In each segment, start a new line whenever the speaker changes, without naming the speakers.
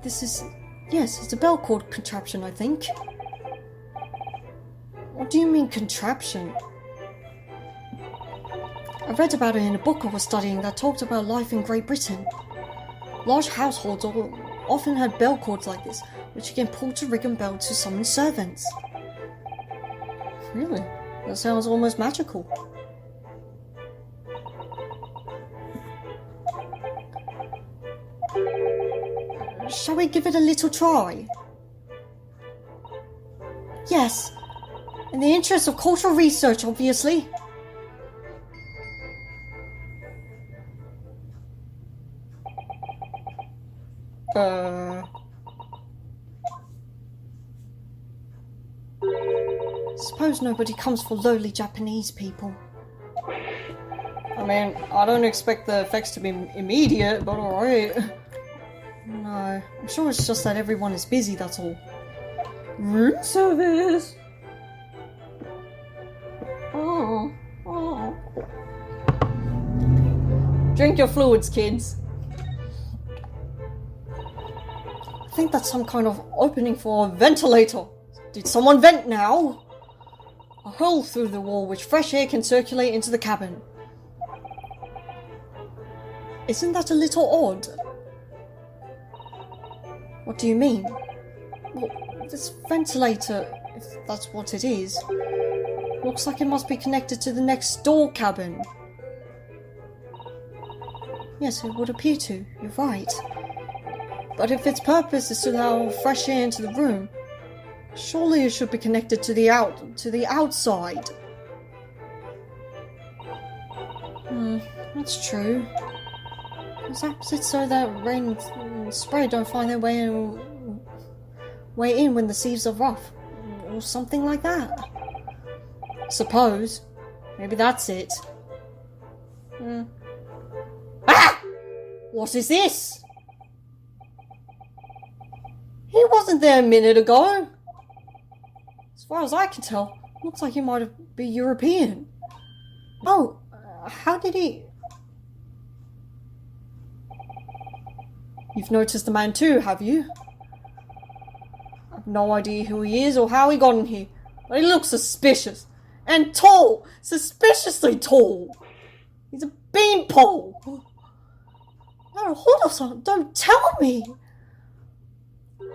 This is... Yes, it's a bell cord contraption, I think. What do you mean, contraption? I read about it in a book I was studying that talked about life in Great Britain. Large households often had bell cords like this, which you can pull to ring a bell to summon servants. Really? That sounds almost magical. Shall we give it a little try? Yes. In the interest of cultural research, obviously. Suppose nobody comes for lowly Japanese people. I mean, I don't expect the effects to be immediate, but alright. No, I'm sure it's just that everyone is busy, that's all. Room service! Oh. Drink your fluids, kids. I think that's some kind of opening for a ventilator. Did someone vent now? A hole through the wall which fresh air can circulate into the cabin. Isn't that a little odd? What do you mean? Well, this ventilator, if that's what it is, looks like it must be connected to the next door cabin. Yes, it would appear to. You're right. But if its purpose is to allow fresh air into the room, surely it should be connected to the outside. That's true. Perhaps it's so that rain and spray don't find their way in when the seas are rough, or something like that. Suppose. Maybe that's it. Ah! What is this? He wasn't there a minute ago. As far as I can tell, looks like he might be European. Oh, how did he... You've noticed the man too, have you? I've no idea who he is or how he got in here, but he looks suspicious. And tall! Suspiciously tall! He's a beanpole! No, hold on, son. Don't tell me! Do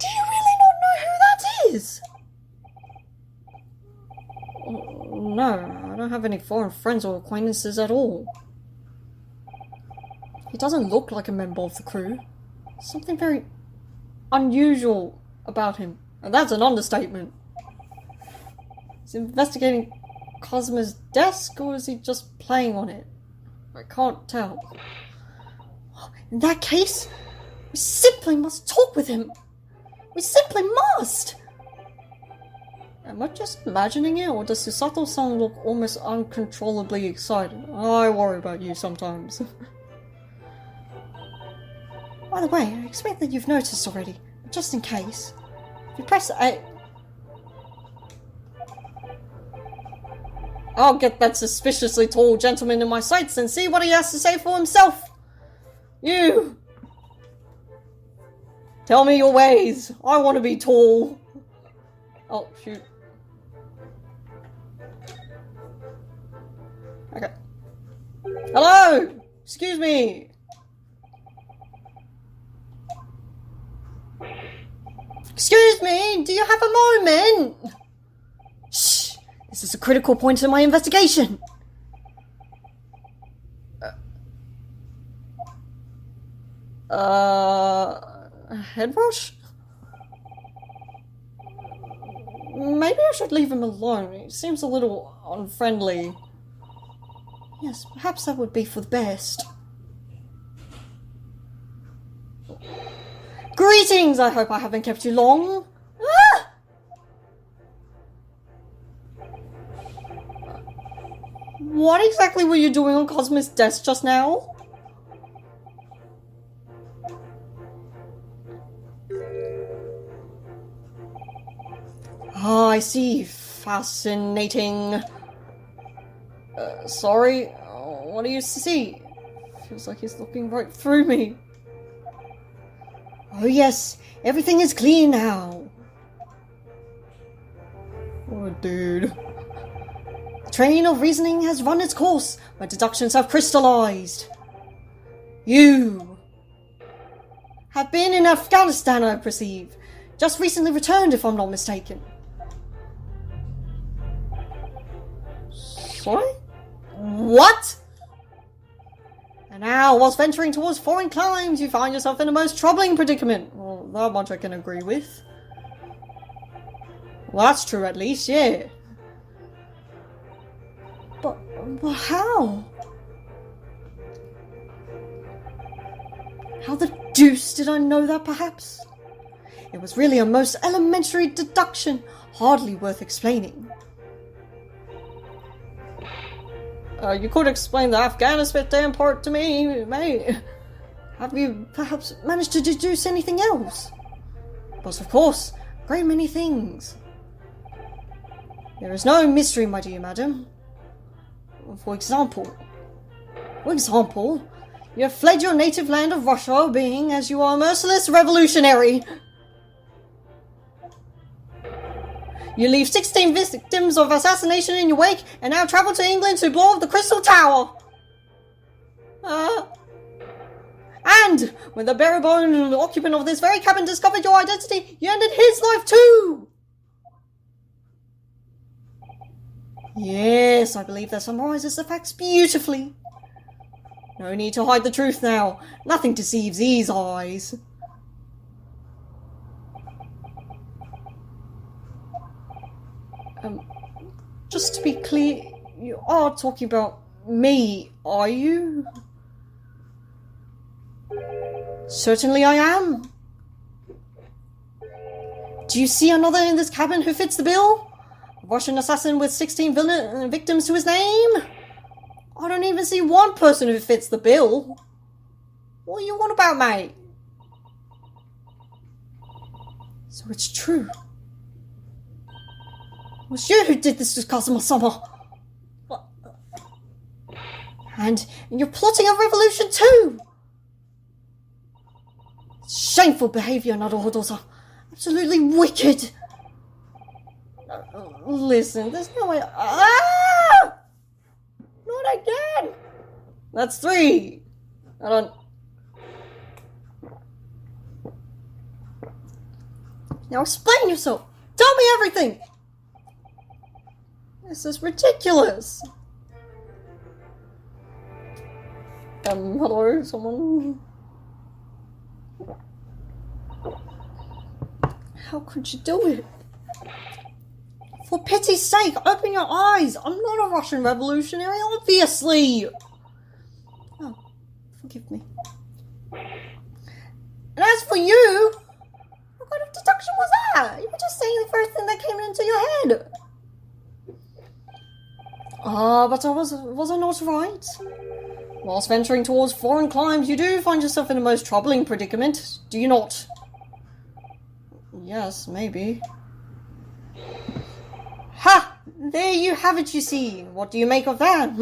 you really not know who that is? No, I don't have any foreign friends or acquaintances at all. He doesn't look like a member of the crew. Something very unusual about him, and that's an understatement. Is he investigating Cosmo's desk, or is he just playing on it? I can't tell. In that case, we simply must talk with him. We simply must! Am I just imagining it, or does Susato-san look almost uncontrollably excited? I worry about you sometimes. By the way, I expect that you've noticed already, but just in case. If you press A... I'll get that suspiciously tall gentleman in my sights and see what he has to say for himself. You! Tell me your ways. I want to be tall. Oh, shoot. Okay. Hello! Excuse me! Excuse me, do you have a moment? Shh! This is a critical point in my investigation. Head rush? Maybe I should leave him alone. He seems a little unfriendly. Yes, perhaps that would be for the best. Greetings! I hope I haven't kept you long. Ah! What exactly were you doing on Cosmo's desk just now? Ah, I see. Fascinating. Sorry. What do you see? Feels like he's looking right through me. Oh yes, everything is clear now. Oh, dude. The train of reasoning has run its course. My deductions have crystallized. You have been in Afghanistan, I perceive. Just recently returned, if I'm not mistaken. Sorry? What? And now, whilst venturing towards foreign climes, you find yourself in a most troubling predicament. Well, that much I can agree with. Well, that's true at least, yeah. But how? How the deuce did I know that, perhaps? It was really a most elementary deduction, hardly worth explaining. You could explain the Afghanistan part to me, mate. Have you perhaps managed to deduce anything else? But of course, a great many things. There is no mystery, my dear madam. For example, you have fled your native land of Russia, being as you are a merciless revolutionary. You leave 16 victims of assassination in your wake, and now travel to England to blow up the Crystal Tower. And when the bare-bone occupant of this very cabin discovered your identity, you ended his life too. Yes, I believe that summarizes the facts beautifully. No need to hide the truth now. Nothing deceives these eyes. Just to be clear, you are talking about me, are you? Certainly I am. Do you see another in this cabin who fits the bill? A Russian assassin with 16 victims to his name? I don't even see one person who fits the bill. What are you on about, mate? So it's true. It was you who did this to Kazuma Summer. And you're plotting a revolution too. Shameful behaviour, Naruhodo-san. Absolutely wicked. Listen, there's no way. Not again. That's 3. I don't. Now explain yourself. Tell me everything. This is ridiculous. Hello, someone? How could you do it? For pity's sake, open your eyes. I'm not a Russian revolutionary, obviously. Oh, forgive me. And as for you, what kind of deduction was that? You were just saying the first thing that came into your head. But was I not right? Whilst venturing towards foreign climes, you do find yourself in a most troubling predicament, do you not? Yes, maybe. Ha! There you have it, you see. What do you make of that,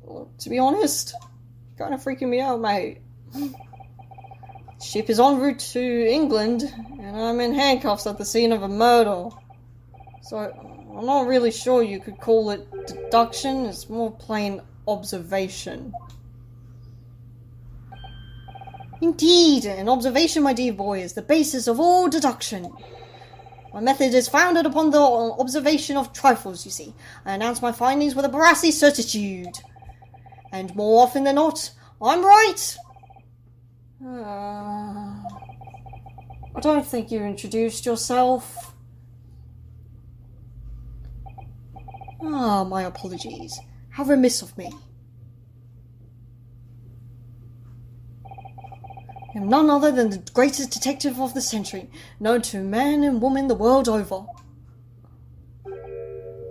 Well, to be honest, kind of freaking me out, mate. Ship is en route to England, and I'm in handcuffs at the scene of a murder. So, I'm not really sure you could call it deduction, it's more plain observation. Indeed, an observation, my dear boy, is the basis of all deduction. My method is founded upon the observation of trifles, you see. I announce my findings with a brassy certitude. And more often than not, I'm right. I don't think you introduced yourself. My apologies. How remiss of me. I am none other than the greatest detective of the century, known to man and woman the world over.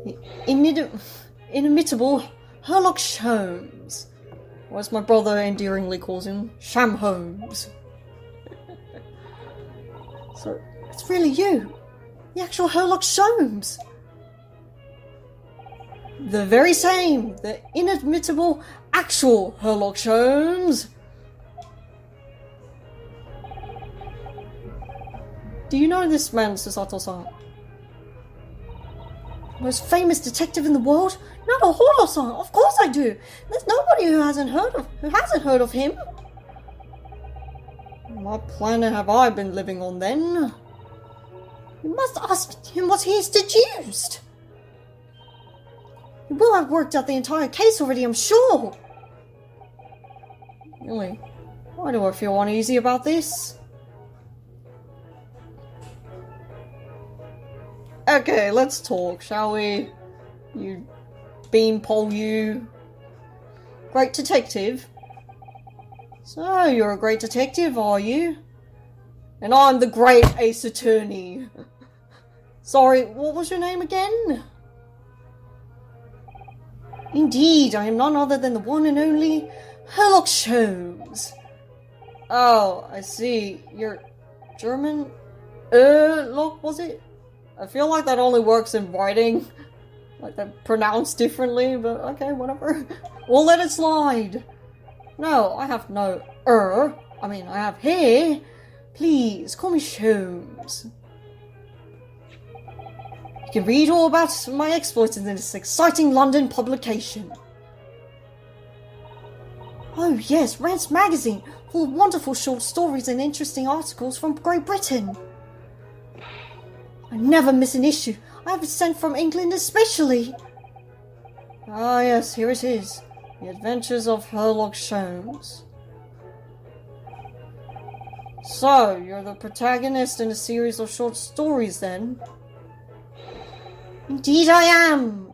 The inimitable Sherlock Holmes, or as my brother endearingly calls him, Sham Holmes. So, it's really you, the actual Sherlock Holmes. The very same, the inimitable actual Sherlock Holmes. Do you know this man, Susato-san? Most famous detective in the world? Naruhodo-san, of course I do. There's nobody who hasn't heard of him. What planet have I been living on then? You must ask him what he's deduced. He will have worked out the entire case already, I'm sure. Really? Why do I feel uneasy about this? Okay, let's talk, shall we? You beanpole, you. Great detective. So, you're a great detective, are you? And I'm the great ace attorney. Sorry, what was your name again? Indeed, I am none other than the one and only Sherlock Holmes. Oh, I see. You're German? Look, was it? I feel like that only works in writing. Like they're pronounced differently, but okay, whatever. We'll let it slide. No, I have no I have hair. Please, call me Holmes. You can read all about my exploits in this exciting London publication. Oh yes, Rance magazine, full of wonderful short stories and interesting articles from Great Britain. I never miss an issue. I have it sent from England especially. Ah yes, here it is. The Adventures of Sherlock Holmes. So, you're the protagonist in a series of short stories then? Indeed I am!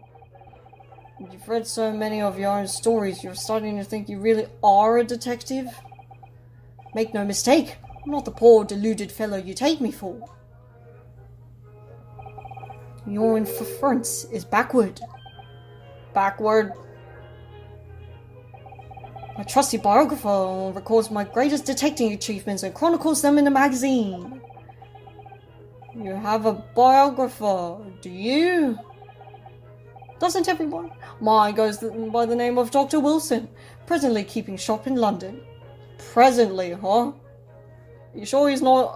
You've read so many of your own stories, you're starting to think you really are a detective? Make no mistake, I'm not the poor, deluded fellow you take me for. Your inference is backward. Backward? My trusty biographer records my greatest detecting achievements and chronicles them in the magazine. You have a biographer, do you? Doesn't everyone? Mine goes by the name of Dr. Wilson, presently keeping shop in London. Presently, huh? You sure he's not,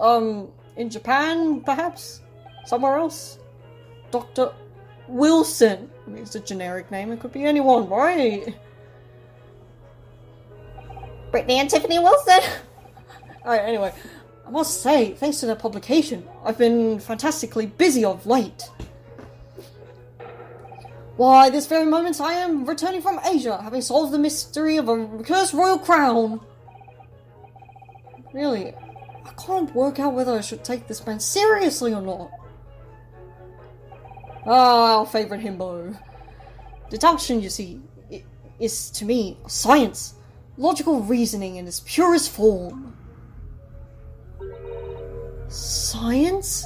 in Japan, perhaps? Somewhere else? Dr. Wilson. I mean, it's a generic name, it could be anyone, right? Brittany and Tiffany Wilson! Alright, anyway. I must say, thanks to the publication, I've been fantastically busy of late. Why, this very moment I am returning from Asia, having solved the mystery of a cursed royal crown. Really, I can't work out whether I should take this man seriously or not. Ah, our favourite himbo. Deduction, you see, is to me science. Logical reasoning in its purest form. Science?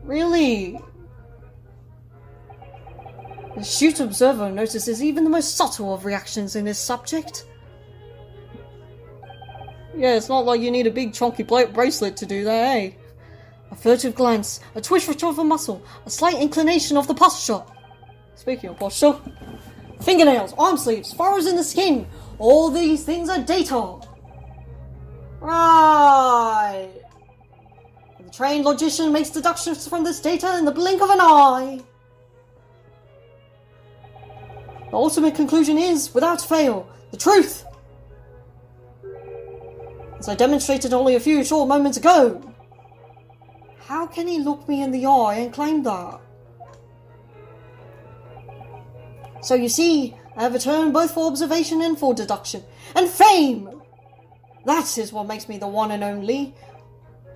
Really? The astute observer notices even the most subtle of reactions in his subject. Yeah, it's not like you need a big chunky bracelet to do that, eh? A furtive glance, a twitch of a muscle, a slight inclination of the posture. Speaking of posture, fingernails, arm sleeves, furrows in the skin, all these things are data. Right. The trained logician makes deductions from this data in the blink of an eye. The ultimate conclusion is, without fail, the truth. As I demonstrated only a few short moments ago. How can he look me in the eye and claim that? So you see, I have a turn both for observation and for deduction. And fame! That is what makes me the one and only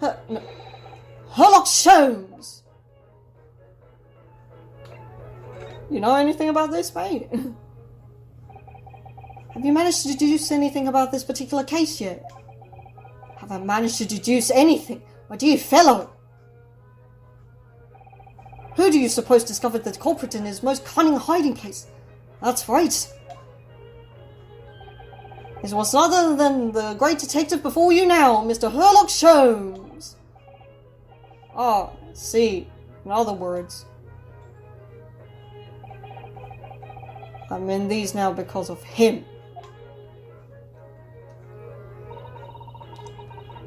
Sherlock Holmes! You know anything about this, mate? Have you managed to deduce anything about this particular case yet? Have I managed to deduce anything, my dear fellow? Who do you suppose discovered the culprit in his most cunning hiding place? That's right. It was none other than the great detective before you now, Mr. Sherlock Holmes. Ah, see. In other words, I'm in these now because of him.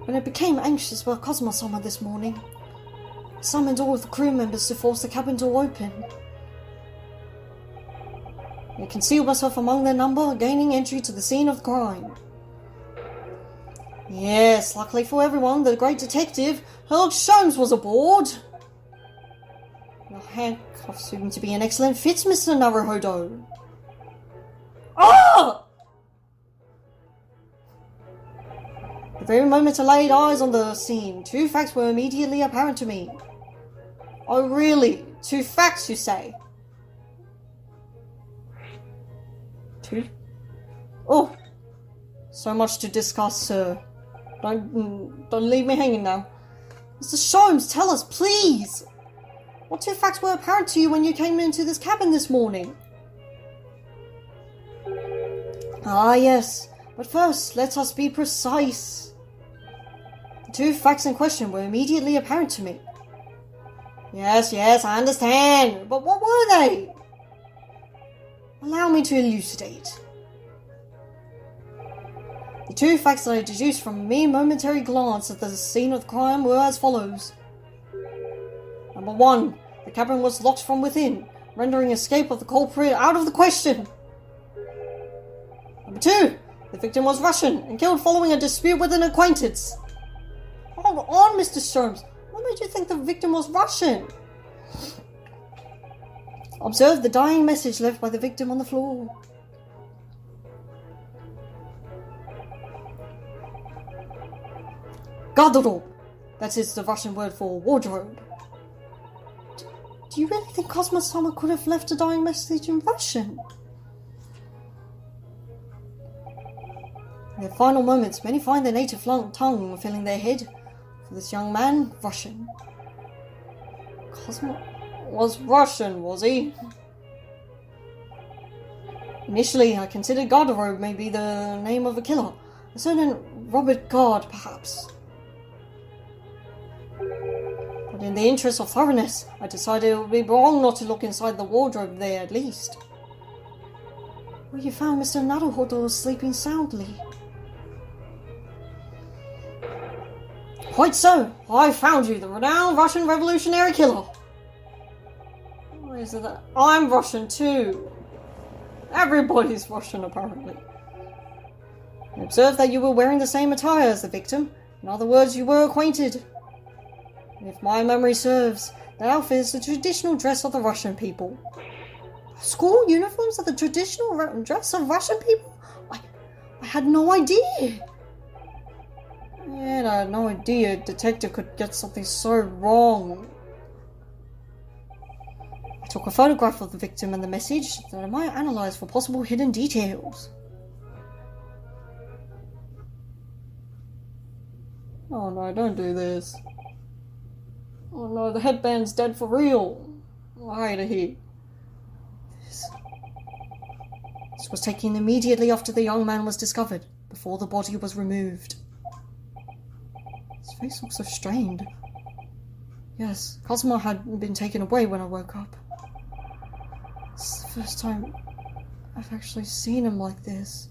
When I became anxious about Cosmo-sama this morning, I summoned all of the crew members to force the cabin door open. I concealed myself among their number, gaining entry to the scene of the crime. Yes, luckily for everyone, the great detective, Holmes was aboard. Your handcuffs seem to be an excellent fit, Mr. Naruhodo. Ah! The very moment I laid eyes on the scene, 2 facts were immediately apparent to me. Oh really? 2 facts, you say? 2? Oh! So much to discuss, sir. Don't leave me hanging now. Mr. Sholmes, tell us, please! What 2 facts were apparent to you when you came into this cabin this morning? Ah, yes. But first, let us be precise. The 2 facts in question were immediately apparent to me. Yes, I understand. But what were they? Allow me to elucidate. The 2 facts that I deduced from a mere momentary glance at the scene of the crime were as follows. Number 1, the cabin was locked from within, rendering escape of the culprit out of the question. Number 2, the victim was Russian and killed following a dispute with an acquaintance. Hold on, Mr. Sholmes. What made you think the victim was Russian? Observe the dying message left by the victim on the floor. Garderobe. That is the Russian word for wardrobe. Do you really think Cosmo-sama could have left a dying message in Russian? In their final moments, many find their native tongue filling their head. For this young man, Russian. Cosmo was Russian, was he? Initially, I considered Garderobe may be the name of a killer. A certain Robert Guard, perhaps. But in the interest of thoroughness, I decided it would be wrong not to look inside the wardrobe there at least. Where you found Mr. Naruhodo sleeping soundly. Quite so! I found you, the renowned Russian revolutionary killer! Why is it that I'm Russian too? Everybody's Russian, apparently. I observed that you were wearing the same attire as the victim. In other words, you were acquainted. If my memory serves, the outfit is the traditional dress of the Russian people. School uniforms are the traditional dress of Russian people? I had no idea. And I had no idea a detective could get something so wrong. I took a photograph of the victim and the message that I might analyze for possible hidden details. Oh no, don't do this. Oh no, the headband's dead for real. Why did he? This was taken immediately after the young man was discovered, before the body was removed. His face looks so strained. Yes, Cosmo had been taken away when I woke up. It's the first time I've actually seen him like this.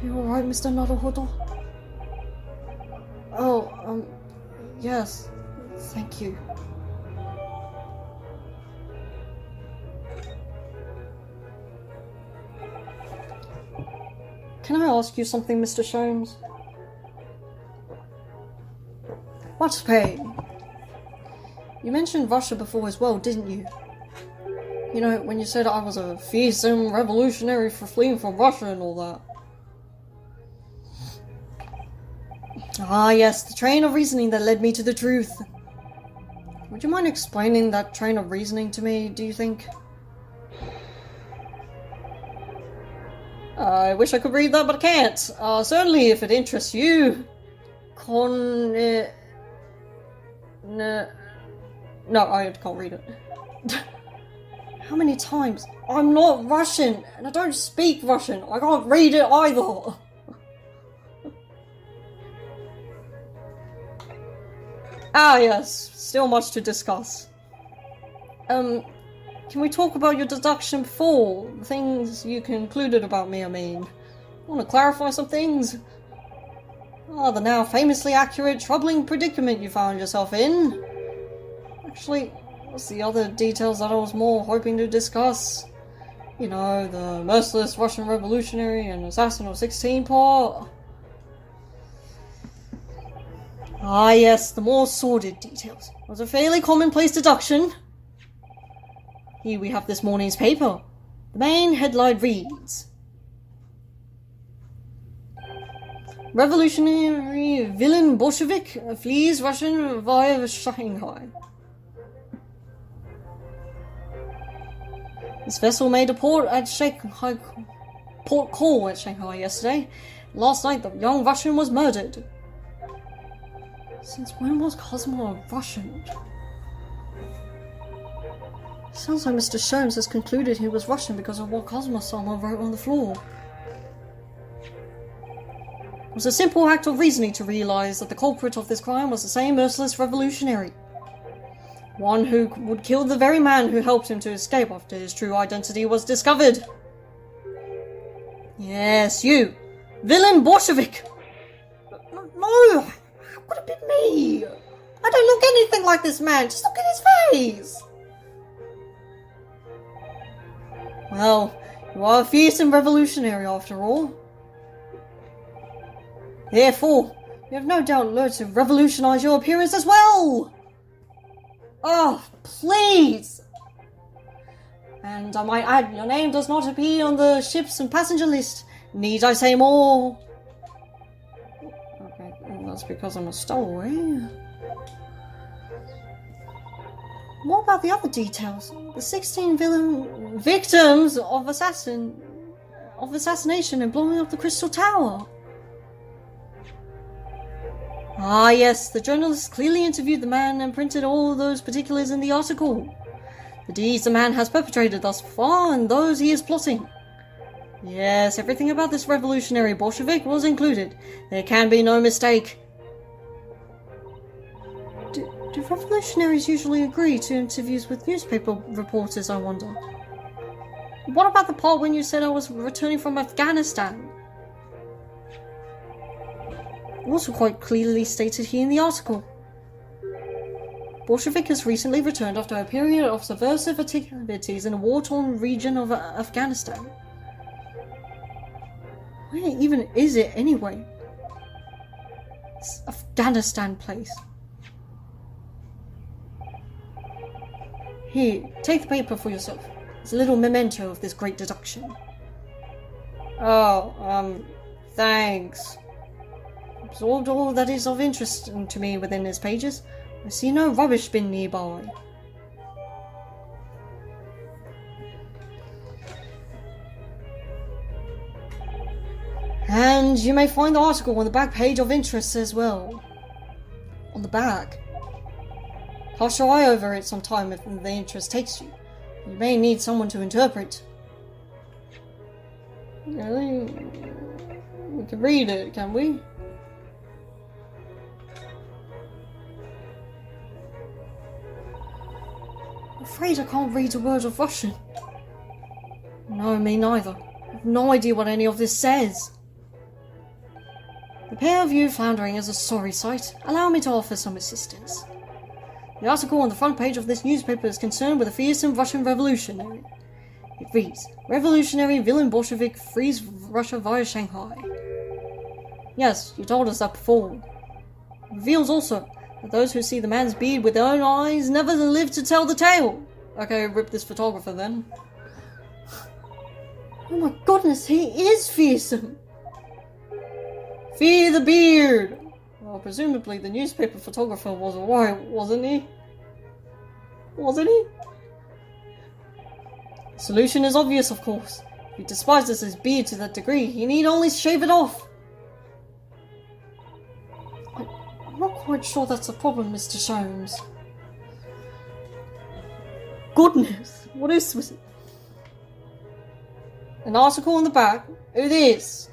You alright, Mr. Naruhodo? Oh, yes. Thank you. Can I ask you something, Mr. Sholmes? What's pay? You mentioned Russia before as well, didn't you? You know, when you said I was a fearsome revolutionary for fleeing from Russia and all that. Ah, yes, the train of reasoning that led me to the truth. Would you mind explaining that train of reasoning to me, do you think? I wish I could read that, but I can't. Certainly, if it interests you. No, I can't read it. How many times? I'm not Russian, and I don't speak Russian. I can't read it either. Ah, yes, still much to discuss. Can we talk about your deduction before? The things you concluded about me, I mean. I want to clarify some things. The now famously accurate, troubling predicament you found yourself in. Actually, what's the other details that I was more hoping to discuss? You know, the merciless Russian revolutionary and assassin of 16 part. Ah yes, the more sordid details. It was a fairly commonplace deduction. Here we have this morning's paper. The main headline reads: Revolutionary villain Bolshevik flees Russian via Shanghai. This vessel made a port call at Shanghai yesterday. Last night, the young Russian was murdered. Since when was Cosmo a Russian? Sounds like Mr. Sholmes has concluded he was Russian because of what Cosmo-sama wrote on the floor. It was a simple act of reasoning to realize that the culprit of this crime was the same merciless revolutionary. One who would kill the very man who helped him to escape after his true identity was discovered. Yes, you! Villain Bolshevik! No! How could it be me? I don't look anything like this man! Just look at his face! Well, you are a fearsome revolutionary after all. Therefore, you have no doubt learned to revolutionize your appearance as well! Oh, please! And I might add, your name does not appear on the ships and passenger list. Need I say more? Okay, that's because I'm a stowaway. What about the other details? The 16 villain victims of assassination and blowing up the Crystal Tower. Ah yes, the journalist clearly interviewed the man and printed all those particulars in the article. The deeds the man has perpetrated thus far and those he is plotting. Yes, everything about this revolutionary Bolshevik was included. There can be no mistake. Do revolutionaries usually agree to interviews with newspaper reporters, I wonder? What about the part when you said I was returning from Afghanistan? Also quite clearly stated here in the article. Bolshevik has recently returned after a period of subversive activities in a war-torn region of Afghanistan. Where even is it anyway? This Afghanistan place. Here, take the paper for yourself. It's a little memento of this great deduction. Oh, thanks. Absorbed all that is of interest to me within its pages. I see no rubbish bin nearby. And you may find the article on the back page of interest as well. On the back. Cast your eye over it sometime if the interest takes you. You may need someone to interpret. Really? We can read it, can we? I'm afraid I can't read a word of Russian. No, me neither. I have no idea what any of this says. The pair of you floundering is a sorry sight. Allow me to offer some assistance. The article on the front page of this newspaper is concerned with a fearsome Russian revolutionary. It reads, Revolutionary villain Bolshevik frees Russia via Shanghai. Yes, you told us that before. It reveals also that those who see the man's beard with their own eyes never live to tell the tale. Okay, rip this photographer then. Oh my goodness, he is fearsome. Fear the beard. Well, presumably the newspaper photographer was alright, wasn't he? Wasn't he? The solution is obvious, of course. If he despises his beard to that degree, he need only shave it off. I'm not quite sure that's a problem, Mr. Sholmes. Goodness, what is with it? An article on the back. Who this?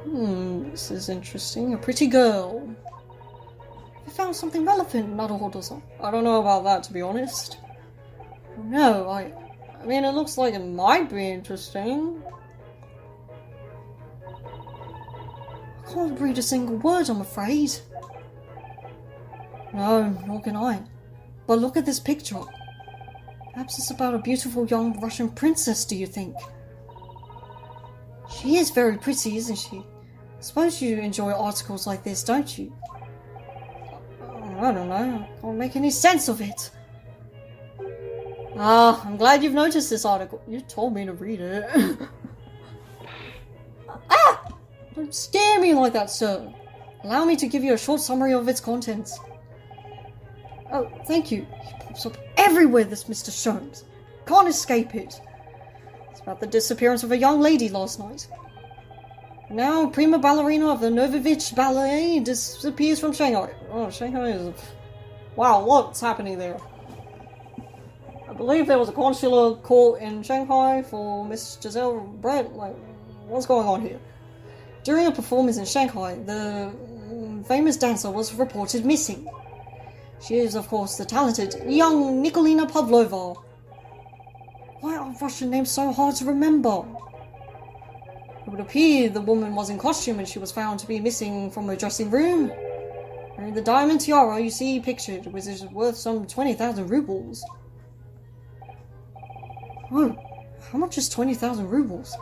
This is interesting. A pretty girl. found something relevant, Naruhodo-san. I don't know about that, to be honest. No, I mean, it looks like it might be interesting. I can't read a single word, I'm afraid. No, nor can I. But look at this picture. Perhaps it's about a beautiful young Russian princess, do you think? She is very pretty, isn't she? I suppose you enjoy articles like this, don't you? I don't know. I can't make any sense of it. Ah, I'm glad you've noticed this article. You told me to read it. Ah! Don't scare me like that, sir. Allow me to give you a short summary of its contents. Oh, thank you. He pops up everywhere, this Mr. Sholmes. Can't escape it. It's about the disappearance of a young lady last night. Now, prima ballerina of the Novovich Ballet disappears from Shanghai. Oh, Shanghai is... Wow, what's happening there? I believe there was a consular court in Shanghai for Miss Giselle Brett. Like, what's going on here? During a performance in Shanghai, the famous dancer was reported missing. She is, of course, the talented young Nikolina Pavlova. Why are Russian names so hard to remember? It would appear the woman was in costume and she was found to be missing from her dressing room. Wearing the diamond tiara you see pictured, which is worth some 20,000 rubles. Oh, how much is 20,000 rubles?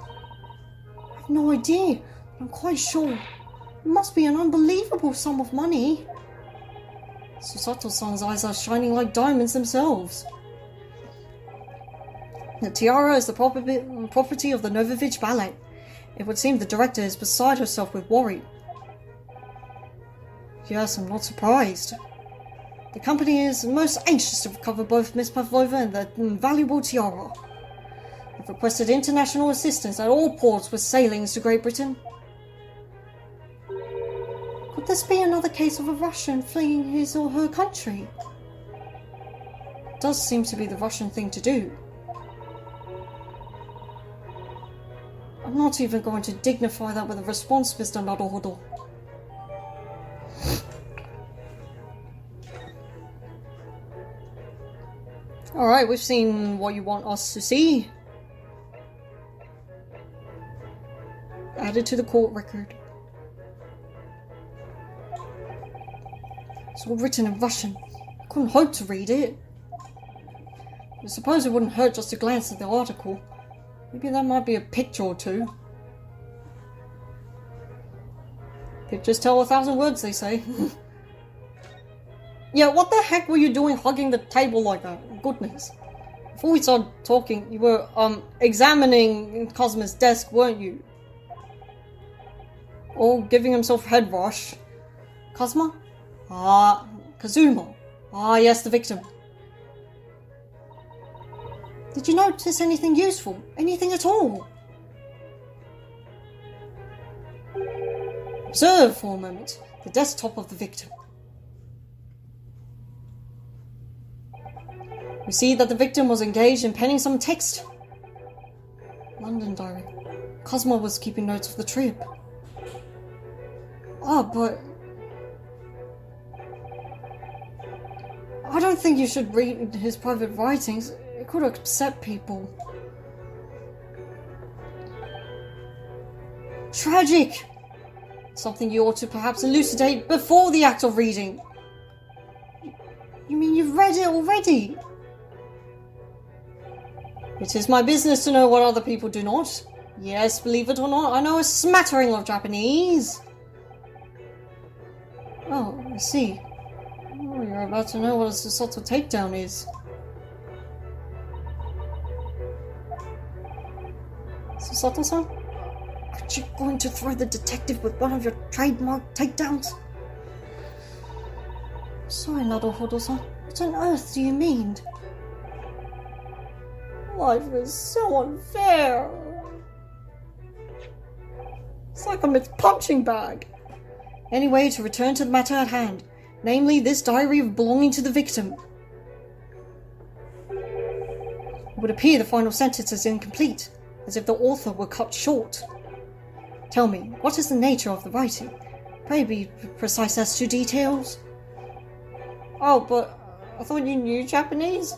I have no idea, but I'm quite sure it must be an unbelievable sum of money. Susato-san's eyes are shining like diamonds themselves. The tiara is the property of the Novovich Ballet. It would seem the director is beside herself with worry. Yes, I'm not surprised. The company is most anxious to recover both Miss Pavlova and the valuable tiara. They've requested international assistance at all ports with sailings to Great Britain. Could this be another case of a Russian fleeing his or her country? It does seem to be the Russian thing to do. I'm not even going to dignify that with a response, Mr. Naruhodo. Alright, we've seen what you want us to see. Added to the court record. It's all written in Russian. I couldn't hope to read it. I suppose it wouldn't hurt just to glance at the article. Maybe that might be a picture or two. Pictures tell 1,000 words, they say. Yeah, what the heck were you doing hugging the table like that? Goodness. Before we started talking, you were, examining Cosmo's desk, weren't you? Or giving himself a head rush. Cosmo? Ah, Kazuma. Ah, yes, the victim. Did you notice anything useful? Anything at all? Observe for a moment the desktop of the victim. We see that the victim was engaged in penning some text. London diary. Cosmo was keeping notes of the trip. Ah, but... I don't think you should read his private writings. It could upset people. Tragic! Something you ought to perhaps elucidate before the act of reading. You mean you've read it already? It is my business to know what other people do not. Yes, believe it or not, I know a smattering of Japanese. Oh, I see. Oh, you're about to know what a Susato takedown is. Susato-san? Aren't you going to throw the detective with one of your trademark takedowns? Sorry, Naruhodo-san. What on earth do you mean? Life is so unfair. It's like I'm its punching bag. Anyway, to return to the matter at hand, namely this diary belonging to the victim. It would appear the final sentence is incomplete, as if the author were cut short. Tell me, what is the nature of the writing? Pray be precise as to details. Oh, but I thought you knew Japanese?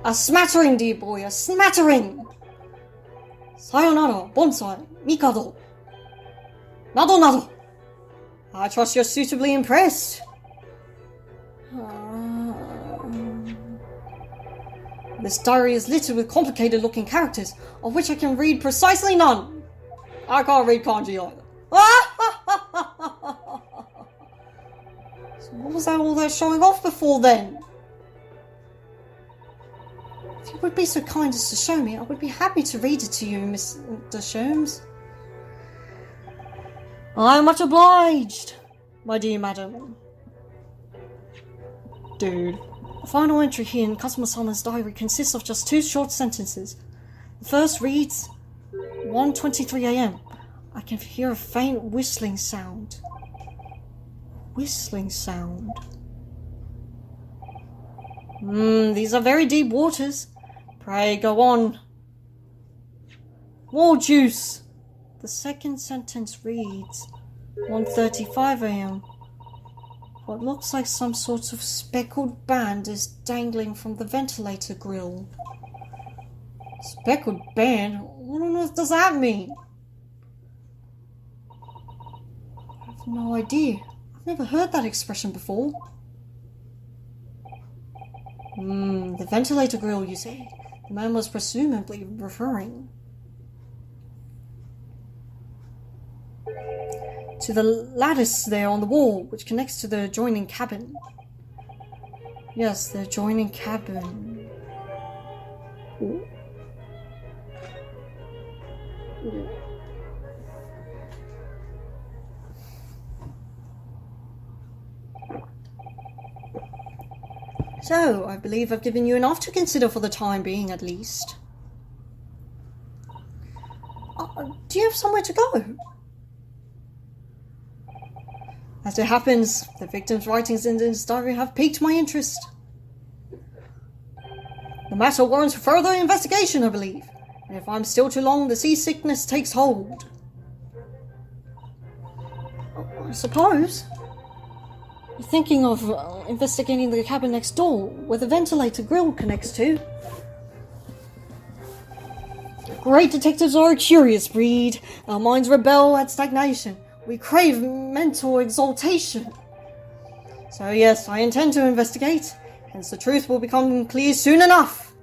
A smattering, dear boy, a smattering! Sayonara, bonsai, mikado. Nado nado. I trust you're suitably impressed. This diary is littered with complicated-looking characters, of which I can read precisely none. I can't read kanji either. So what was that all that showing off before then? If you would be so kind as to show me, I would be happy to read it to you, Mr. Sholmes. I am much obliged, my dear madam. Dude. The final entry here in Kazuma-sama's diary consists of just 2 short sentences. The first reads, 1:23 a.m. I can hear a faint whistling sound. Whistling sound. These are very deep waters. Pray go on. More juice. The second sentence reads, 1:35 a.m. What looks like some sort of speckled band is dangling from the ventilator grill. Speckled band? What on earth does that mean? I have no idea. I've never heard that expression before. The ventilator grill, you say? The man was presumably referring to the lattice there on the wall, which connects to the adjoining cabin. Yes, the adjoining cabin. Ooh. Ooh. So, I believe I've given you enough to consider for the time being, at least. Do you have somewhere to go? As it happens, the victim's writings in this diary have piqued my interest. The matter warrants further investigation, I believe, and if I'm still too long, the seasickness takes hold. I suppose. You're thinking of investigating the cabin next door, where the ventilator grill connects to. Great detectives are a curious breed. Our minds rebel at stagnation. We crave mental exaltation. So yes, I intend to investigate, hence the truth will become clear soon enough.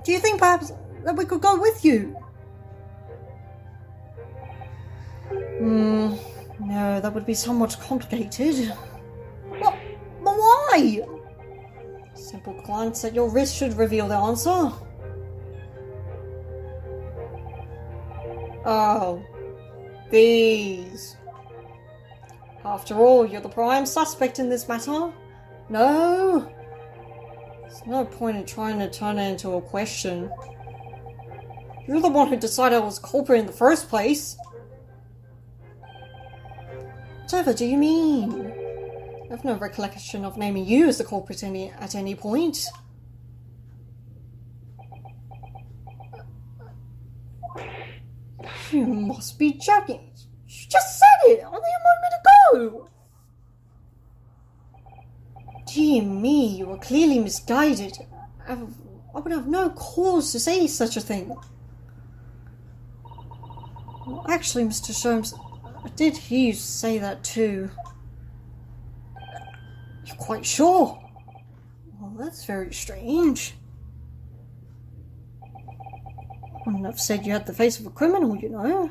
Do you think perhaps that we could go with you? No, that would be somewhat complicated. But why? A simple glance at your wrist should reveal the answer. Oh. These. After all, you're the prime suspect in this matter. No? There's no point in trying to turn it into a question. You're the one who decided I was culprit in the first place. Whatever do you mean? I have no recollection of naming you as the culprit at any point. You must be joking. You just said it only a moment ago. Dear me, you were clearly misguided. I would have no cause to say such a thing. Well, actually, Mr. Sholmes, I did hear you say that too. You're quite sure? Well, that's very strange. I wouldn't have said you had the face of a criminal, you know.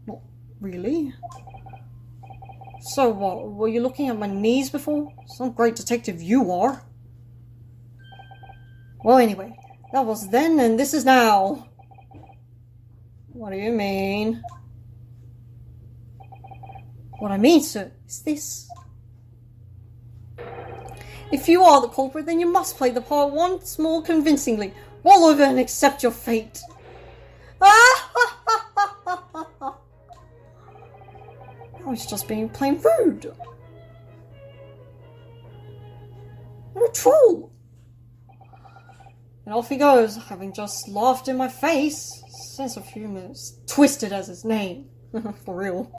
Not really. So what, were you looking at my knees before? Some great detective you are. Well, anyway, that was then and this is now. What do you mean? What I mean, sir, is this. If you are the culprit, then you must play the part once more convincingly. Roll over and accept your fate. I was just being plain rude. You're a troll. And off he goes, having just laughed in my face. Sense of humor is twisted as his name. For real.